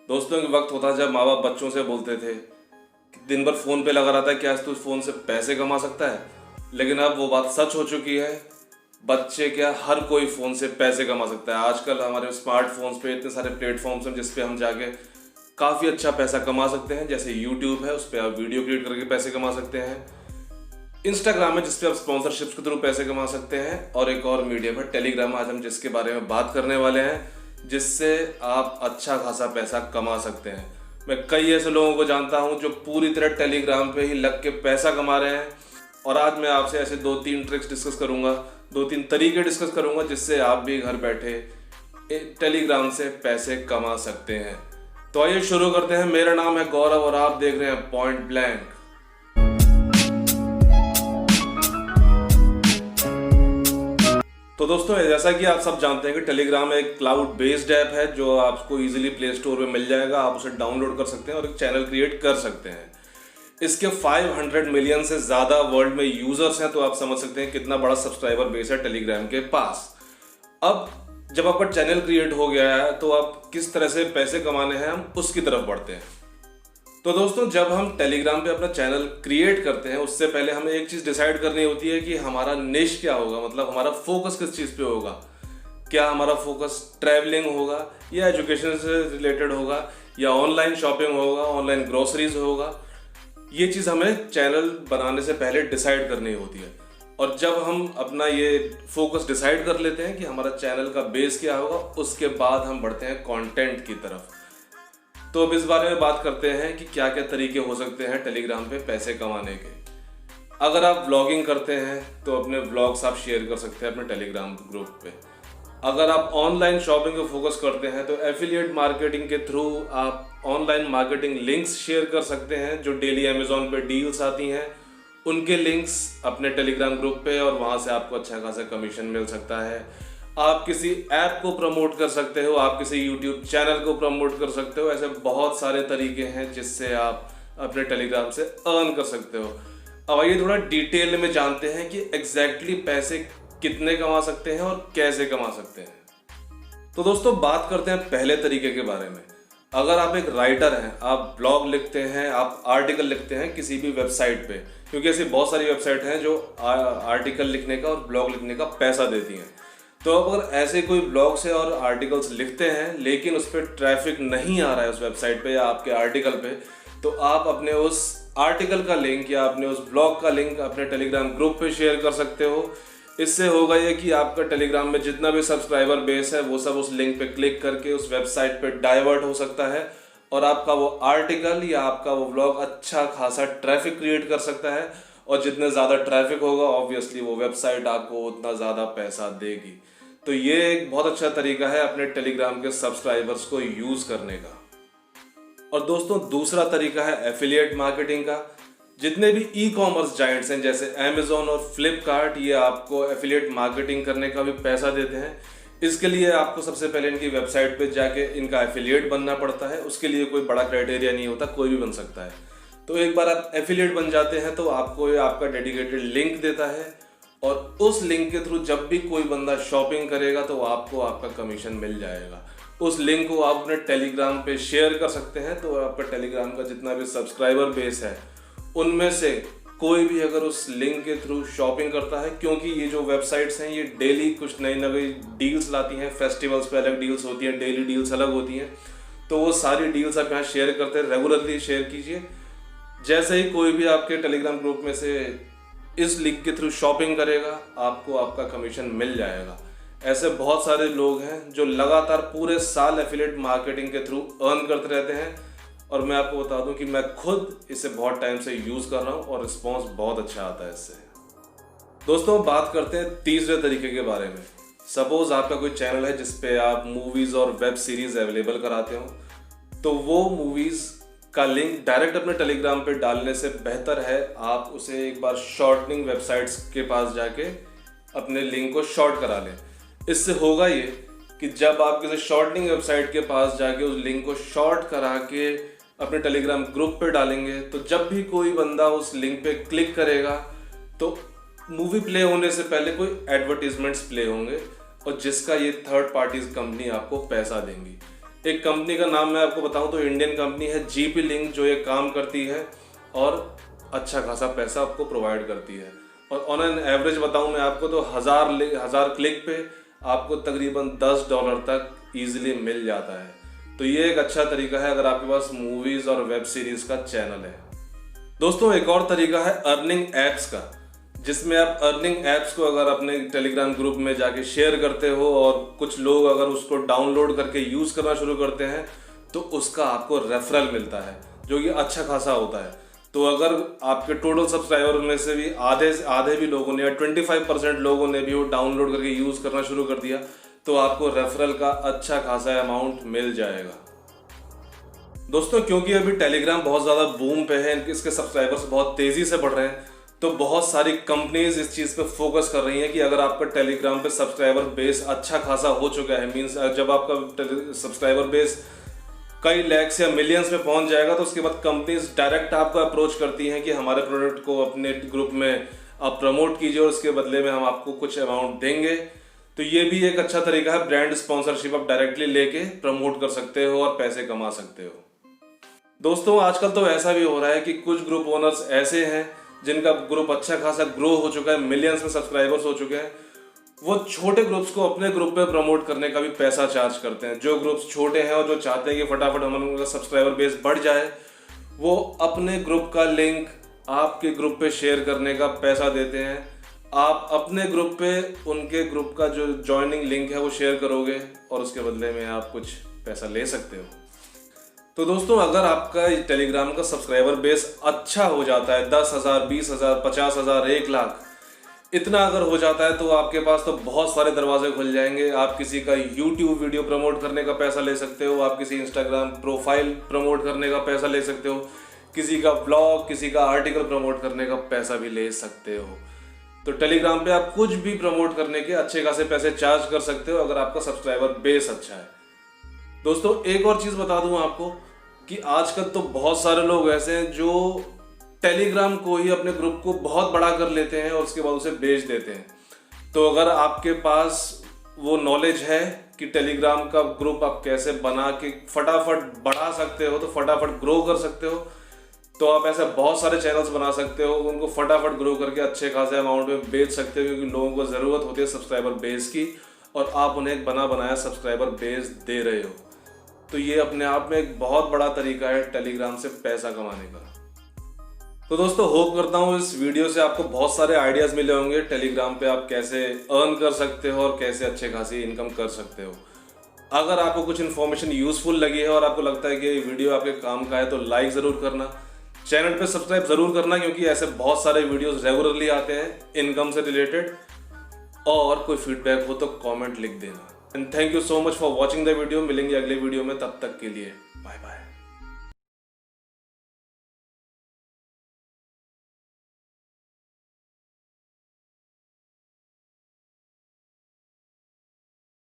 दोस्तों के वक्त होता जब माँ बाप बच्चों से बोलते थे कि दिन भर फ़ोन पे लगा रहता है, क्या तू फ़ोन से पैसे कमा सकता है। लेकिन अब वो बात सच हो चुकी है। बच्चे क्या, हर कोई फ़ोन से पैसे कमा सकता है। आजकल हमारे स्मार्टफोन्स पे इतने सारे प्लेटफॉर्म्स हैं जिस पे हम जाके काफ़ी अच्छा पैसा कमा सकते हैं। जैसे यूट्यूब है, उस पर आप वीडियो क्रिएट करके पैसे कमा सकते हैं। इंस्टाग्राम है जिस पे आप स्पॉन्सरशिप्स के थ्रू पैसे कमा सकते हैं। और एक और मीडियम है टेलीग्राम, आज हम जिसके बारे में बात करने वाले हैं, जिससे आप अच्छा खासा पैसा कमा सकते हैं। मैं कई ऐसे लोगों को जानता हूं जो पूरी तरह टेलीग्राम पे ही लग के पैसा कमा रहे हैं। और आज मैं आपसे ऐसे 2-3 ट्रिक्स डिस्कस करूंगा, 2-3 तरीके डिस्कस करूंगा जिससे आप भी घर बैठे टेलीग्राम से पैसे कमा सकते हैं। तो आइए शुरू करते हैं। मेरा नाम है गौरव और आप देख रहे हैं पॉइंट ब्लैंक। तो दोस्तों, जैसा कि आप सब जानते हैं कि टेलीग्राम एक क्लाउड बेस्ड ऐप है जो आपको इजीली प्ले स्टोर में मिल जाएगा। आप उसे डाउनलोड कर सकते हैं और एक चैनल क्रिएट कर सकते हैं। इसके 500 मिलियन से ज़्यादा वर्ल्ड में यूजर्स हैं, तो आप समझ सकते हैं कितना बड़ा सब्सक्राइबर बेस है टेलीग्राम के पास। अब जब आपका चैनल क्रिएट हो गया है तो आप किस तरह से पैसे कमाने हैं, हम उसकी तरफ बढ़ते हैं। तो दोस्तों, जब हम टेलीग्राम पे अपना चैनल क्रिएट करते हैं उससे पहले हमें एक चीज़ डिसाइड करनी होती है कि हमारा निश क्या होगा, मतलब हमारा फोकस किस चीज़ पे होगा। क्या हमारा फोकस ट्रैवलिंग होगा, या एजुकेशन से रिलेटेड होगा, या ऑनलाइन शॉपिंग होगा, ऑनलाइन ग्रोसरीज होगा। ये चीज़ हमें चैनल बनाने से पहले डिसाइड करनी होती है। और जब हम अपना ये फोकस डिसाइड कर लेते हैं कि हमारा चैनल का बेस क्या होगा, उसके बाद हम बढ़ते हैं कंटेंट की तरफ। तो अब इस बारे में बात करते हैं कि क्या क्या तरीके हो सकते हैं टेलीग्राम पे पैसे कमाने के। अगर आप व्लॉगिंग करते हैं तो अपने व्लॉग्स आप शेयर कर सकते हैं अपने टेलीग्राम ग्रुप पे। अगर आप ऑनलाइन शॉपिंग पे फोकस करते हैं तो एफिलिएट मार्केटिंग के थ्रू आप ऑनलाइन मार्केटिंग लिंक्स शेयर कर सकते हैं। जो डेली अमेजोन पे डील्स आती हैं उनके लिंक्स अपने टेलीग्राम ग्रुप पे, और वहाँ से आपको अच्छा खासा कमीशन मिल सकता है। आप किसी ऐप को प्रमोट कर सकते हो, आप किसी यूट्यूब चैनल को प्रमोट कर सकते हो। ऐसे बहुत सारे तरीके हैं जिससे आप अपने टेलीग्राम से अर्न कर सकते हो। अब आइए थोड़ा डिटेल में जानते हैं कि एग्जैक्टली पैसे कितने कमा सकते हैं और कैसे कमा सकते हैं। तो दोस्तों, बात करते हैं पहले तरीके के बारे में। अगर आप एक राइटर हैं, आप ब्लॉग लिखते हैं, आप आर्टिकल लिखते हैं किसी भी वेबसाइट पे, क्योंकि ऐसी बहुत सारी वेबसाइट हैं जो आर्टिकल लिखने का और ब्लॉग लिखने का पैसा देती हैं। तो अगर ऐसे कोई ब्लॉग्स है और आर्टिकल्स लिखते हैं लेकिन उस पर ट्रैफिक नहीं आ रहा है उस वेबसाइट पे या आपके आर्टिकल पे, तो आप अपने उस आर्टिकल का लिंक या अपने उस ब्लॉग का लिंक अपने टेलीग्राम ग्रुप पे शेयर कर सकते हो। इससे होगा ये कि आपका टेलीग्राम में जितना भी सब्सक्राइबर बेस है वो सब उस लिंक पे क्लिक करके उस वेबसाइट पे डाइवर्ट हो सकता है, और आपका वो आर्टिकल या आपका वो ब्लॉग अच्छा खासा ट्रैफिक क्रिएट कर सकता है। और जितने ज़्यादा ट्रैफिक होगा ऑब्वियसली वो वेबसाइट आपको उतना ज़्यादा पैसा देगी। तो ये एक बहुत अच्छा तरीका है अपने टेलीग्राम के सब्सक्राइबर्स को यूज़ करने का। और दोस्तों, दूसरा तरीका है एफिलिएट मार्केटिंग का। जितने भी ई कॉमर्स जायंट्स हैं जैसे अमेजोन और फ्लिपकार्ट, ये आपको एफिलिएट मार्केटिंग करने का भी पैसा देते हैं। इसके लिए आपको सबसे पहले इनकी वेबसाइट पे जाके इनका एफिलिएट बनना पड़ता है। उसके लिए कोई बड़ा क्राइटेरिया नहीं होता, कोई भी बन सकता है। तो एक बार आप एफिलिएट बन जाते हैं तो आपको ये आपका डेडिकेटेड लिंक देता है, और उस लिंक के थ्रू जब भी कोई बंदा शॉपिंग करेगा तो आपको आपका कमीशन मिल जाएगा। उस लिंक को आप अपने टेलीग्राम पे शेयर कर सकते हैं। तो आपका टेलीग्राम का जितना भी सब्सक्राइबर बेस है उनमें से कोई भी अगर उस लिंक के थ्रू शॉपिंग करता है, क्योंकि ये जो वेबसाइट्स हैं ये डेली कुछ नई नई डील्स लाती हैं। फेस्टिवल्स पे अलग डील्स होती हैं, डेली डील्स अलग होती हैं। तो वो सारी डील्स आप यहाँ शेयर करते हैं, रेगुलरली शेयर कीजिए। जैसे ही कोई भी आपके टेलीग्राम ग्रुप में से इस लिंक के थ्रू शॉपिंग करेगा आपको आपका कमीशन मिल जाएगा। ऐसे बहुत सारे लोग हैं जो लगातार पूरे साल एफिलिएट मार्केटिंग के थ्रू अर्न करते रहते हैं, और मैं आपको बता दूं कि मैं खुद इसे बहुत टाइम से यूज़ कर रहा हूं और रिस्पॉन्स बहुत अच्छा आता है इससे। दोस्तों, बात करते हैं तीसरे तरीके के बारे में। सपोज आपका कोई चैनल है जिसपे आप मूवीज़ और वेब सीरीज़ अवेलेबल कराते हो, तो वो मूवीज़ का लिंक डायरेक्ट अपने टेलीग्राम पे डालने से बेहतर है आप उसे एक बार शॉर्टनिंग वेबसाइट्स के पास जाके अपने लिंक को शॉर्ट करा लें। इससे होगा ये कि जब आप किसी शॉर्टनिंग वेबसाइट के पास जाके उस लिंक को शॉर्ट करा के अपने टेलीग्राम ग्रुप पे डालेंगे, तो जब भी कोई बंदा उस लिंक पे क्लिक करेगा तो मूवी प्ले होने से पहले कोई एडवर्टीजमेंट्स प्ले होंगे, और जिसका ये थर्ड पार्टीज कंपनी आपको पैसा देंगी। एक कंपनी का नाम मैं आपको बताऊं तो इंडियन कंपनी है जीपी लिंक, जो ये काम करती है और अच्छा खासा पैसा आपको प्रोवाइड करती है। और ऑन एन एवरेज बताऊं मैं आपको तो हजार क्लिक पे आपको तकरीबन $10 तक ईजिली मिल जाता है। तो ये एक अच्छा तरीका है अगर आपके पास मूवीज और वेब सीरीज का चैनल है। दोस्तों एक और तरीका है अर्निंग एप्स का, जिसमें आप अर्निंग एप्स को अगर अपने टेलीग्राम ग्रुप में जाके शेयर करते हो और कुछ लोग अगर उसको डाउनलोड करके यूज करना शुरू करते हैं तो उसका आपको रेफरल मिलता है, जो कि अच्छा खासा होता है। तो अगर आपके टोटल सब्सक्राइबर में से भी आधे भी लोगों ने या 25% लोगों ने भी वो डाउनलोड करके यूज करना शुरू कर दिया तो आपको रेफरल का अच्छा खासा अमाउंट मिल जाएगा। दोस्तों क्योंकि अभी टेलीग्राम बहुत ज़्यादा बूम पे है, इसके सब्सक्राइबर्स बहुत तेज़ी से बढ़ रहे हैं, तो बहुत सारी कंपनीज इस चीज़ पे फोकस कर रही हैं कि अगर आपका टेलीग्राम पे सब्सक्राइबर बेस अच्छा खासा हो चुका है, मींस जब आपका सब्सक्राइबर बेस कई लैक्स या मिलियंस में पहुंच जाएगा तो उसके बाद कंपनीज डायरेक्ट आपको अप्रोच करती हैं कि हमारे प्रोडक्ट को अपने ग्रुप में आप प्रमोट कीजिए और उसके बदले में हम आपको कुछ अमाउंट देंगे। तो ये भी एक अच्छा तरीका है, ब्रांड स्पॉन्सरशिप आप डायरेक्टली लेके प्रमोट कर सकते हो और पैसे कमा सकते हो। दोस्तों आजकल तो ऐसा भी हो रहा है कि कुछ ग्रुप ओनर्स ऐसे हैं जिनका ग्रुप अच्छा खासा ग्रो हो चुका है, मिलियंस में सब्सक्राइबर्स हो चुके हैं, वो छोटे ग्रुप्स को अपने ग्रुप पे प्रमोट करने का भी पैसा चार्ज करते हैं। जो ग्रुप्स छोटे हैं और जो चाहते हैं कि फटाफट हमारा सब्सक्राइबर बेस बढ़ जाए, वो अपने ग्रुप का लिंक आपके ग्रुप पे शेयर करने का पैसा देते हैं। आप अपने ग्रुप पे उनके ग्रुप का जो ज्वाइनिंग लिंक है वो शेयर करोगे और उसके बदले में आप कुछ पैसा ले सकते हो। तो दोस्तों अगर आपका टेलीग्राम का सब्सक्राइबर बेस अच्छा हो जाता है, 10,000, 20,000, 50,000, 1 लाख, इतना अगर हो जाता है तो आपके पास तो बहुत सारे दरवाजे खुल जाएंगे। आप किसी का YouTube वीडियो प्रमोट करने का पैसा ले सकते हो, आप किसी इंस्टाग्राम प्रोफाइल प्रमोट करने का पैसा ले सकते हो, किसी का ब्लॉग, किसी का आर्टिकल प्रमोट करने का पैसा भी ले सकते हो। तो टेलीग्राम पे आप कुछ भी प्रमोट करने के अच्छे खासे पैसे चार्ज कर सकते हो अगर आपका सब्सक्राइबर बेस अच्छा है। दोस्तों एक और चीज बता दूं आपको कि आजकल तो बहुत सारे लोग ऐसे हैं जो टेलीग्राम को ही अपने ग्रुप को बहुत बड़ा कर लेते हैं और उसके बाद उसे बेच देते हैं। तो अगर आपके पास वो नॉलेज है कि टेलीग्राम का ग्रुप आप कैसे बना के फटाफट बढ़ा सकते हो, तो फटाफट ग्रो कर सकते हो, तो आप ऐसे बहुत सारे चैनल्स बना सकते हो, उनको फटाफट ग्रो करके अच्छे खासे अमाउंट में बेच सकते हो, क्योंकि लोगों को ज़रूरत होती है सब्सक्राइबर बेस की और आप उन्हें एक बना बनाया सब्सक्राइबर बेस दे रहे हो। तो ये अपने आप में एक बहुत बड़ा तरीका है टेलीग्राम से पैसा कमाने का। तो दोस्तों होप करता हूँ इस वीडियो से आपको बहुत सारे आइडियाज़ मिले होंगे टेलीग्राम पे आप कैसे अर्न कर सकते हो और कैसे अच्छे खासी इनकम कर सकते हो। अगर आपको कुछ इन्फॉर्मेशन यूजफुल लगी है और आपको लगता है कि ये वीडियो आपके काम का है तो लाइक ज़रूर करना, चैनल पे सब्सक्राइब ज़रूर करना, क्योंकि ऐसे बहुत सारे वीडियोस रेगुलरली आते हैं इनकम से रिलेटेड। और कोई फीडबैक हो तो कमेंट लिख देना। And thank you so much for watching the video. मिलेंगे अगले वीडियो में, तब तक के लिए बाय बाय।